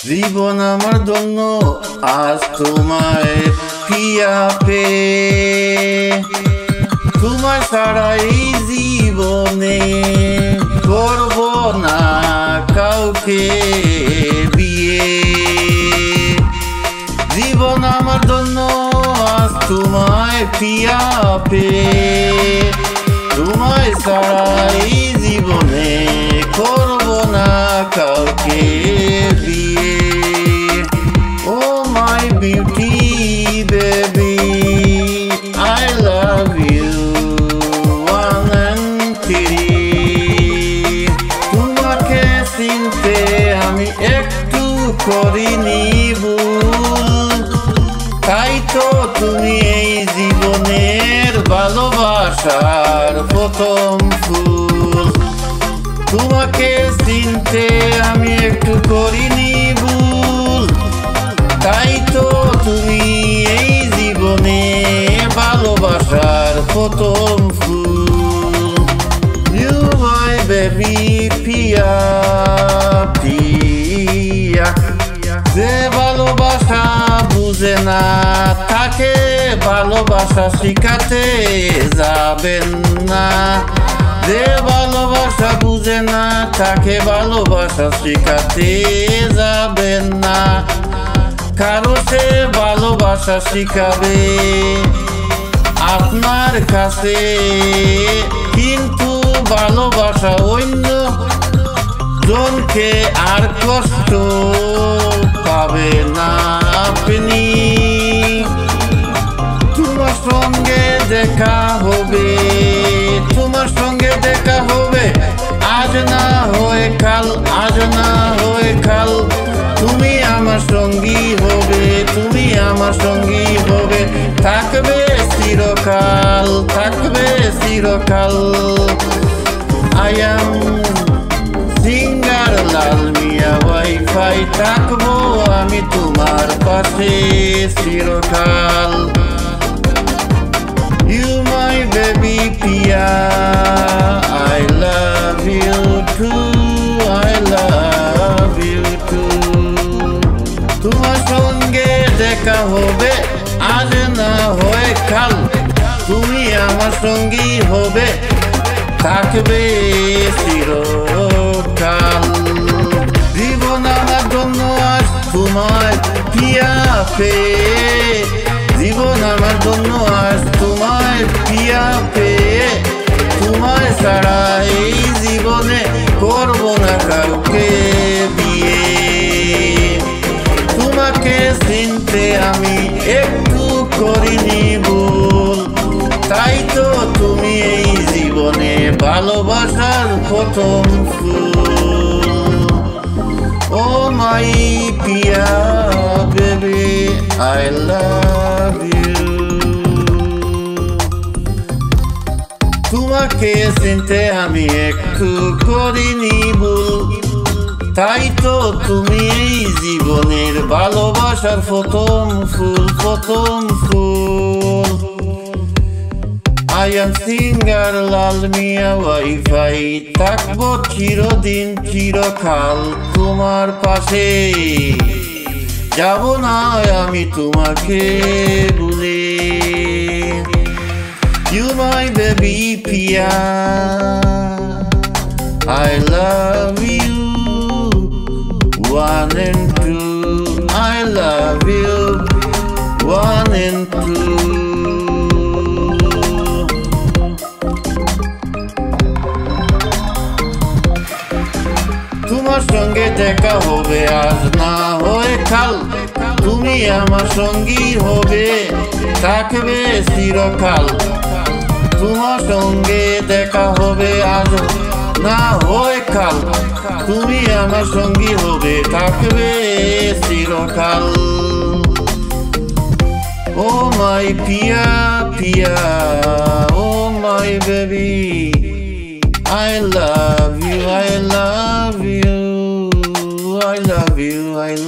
জীবন আমার ধন্য আজ তোমায় পিয়া পেয়ে, তোমার ছাড়া এই জীবনে করব না কাউকে বিয়ে। জীবন আমার ধন্য আজ তোমায় পিয়া পেয়ে, তোমায় ছাড়া এই জীবনে করব না কাউকে বিয়ে। Oh my beauty baby, I love you one and three। তোমাকে চিনতে আমি একটু করিনি ভুল, তাই তো তুমি এই জীবনের ভালোবাসার প্রথম ফুল। তোমাকে চিনতে আমি একটু করিনি ভুল, তাই তো তুমি এই জীবনে ভালোবাসার প্রথম ফুল। You my baby পিয়া পিয়া, যে ভালোবাসা বুঝে না তাকে ভালোবাসা শিখাতে যাবেন না। যে ভালোবাসা বুঝে না তাকে ভালোবাসা শিখাতে যাবেন না। কারো সে ভালোবাসা শিখাবে আপনার কাছে, কিন্তু ভালোবাসা অন্য জনকে আর কষ্ট পাবে না আপনি। তোমার সঙ্গে দেখা হবে, তোমার সঙ্গে দেখা হবে আজ না হয়ে কাল, আজ না হয়ে কাল। তুমি আমার সঙ্গী হবে, তুমি আমার সঙ্গী হবে, থাকবে চিরকাল, থাকবে চিরকাল। I am singer Lal Mia wifi, থাকবো আমি তোমার পাশে চিরকাল। You my baby Piya, I love you too, I love you too। তোমার সঙ্গে দেখা হবে আজ না হয়ে কাল, তুমি আমার সঙ্গী হবে, থাকবে চিরকাল। জীবন আমার জন্য আজ তোমায় পিয়া পেয়ে, জীবন আমার জন্য আজ তোমায় পিয়া পেয়ে, তোমায় ছাড়া এই জীবনে করব না কাউকে বিয়ে। তোমাকে চিনতে আমি একটু করিনি ভুল, তাই তো তুমি এই জীবনে ভালোবাসার প্রথম ফুল। ও my Piya baby, I love you। তোমাকে চিনতে আমি একটু করিনি ভুল, তাই তো তুমি এই জীবনের ভালোবাসার প্রথম ফুল, প্রথম ফুল। I am singer Lal Mia wifi, থাকবো চিরদিন চিরকাল তোমার পাশে। যাব না আমি তোমাকে ভুলে। You my baby Piya, I love you one and two, I love you one and two। তোমার সঙ্গে দেখা হবে আজ না হয়ে কাল, তুমি আমার সঙ্গী হবে, থাকবে চিরকাল। তোমার সঙ্গে দেখা হবে আজ না হয়ে কাল, তুমি আমার সঙ্গী হবে, থাকবে চিরকাল। ও মাই পিয়া পিয়া, oh my baby, I love you, I love you, I love you, I love you।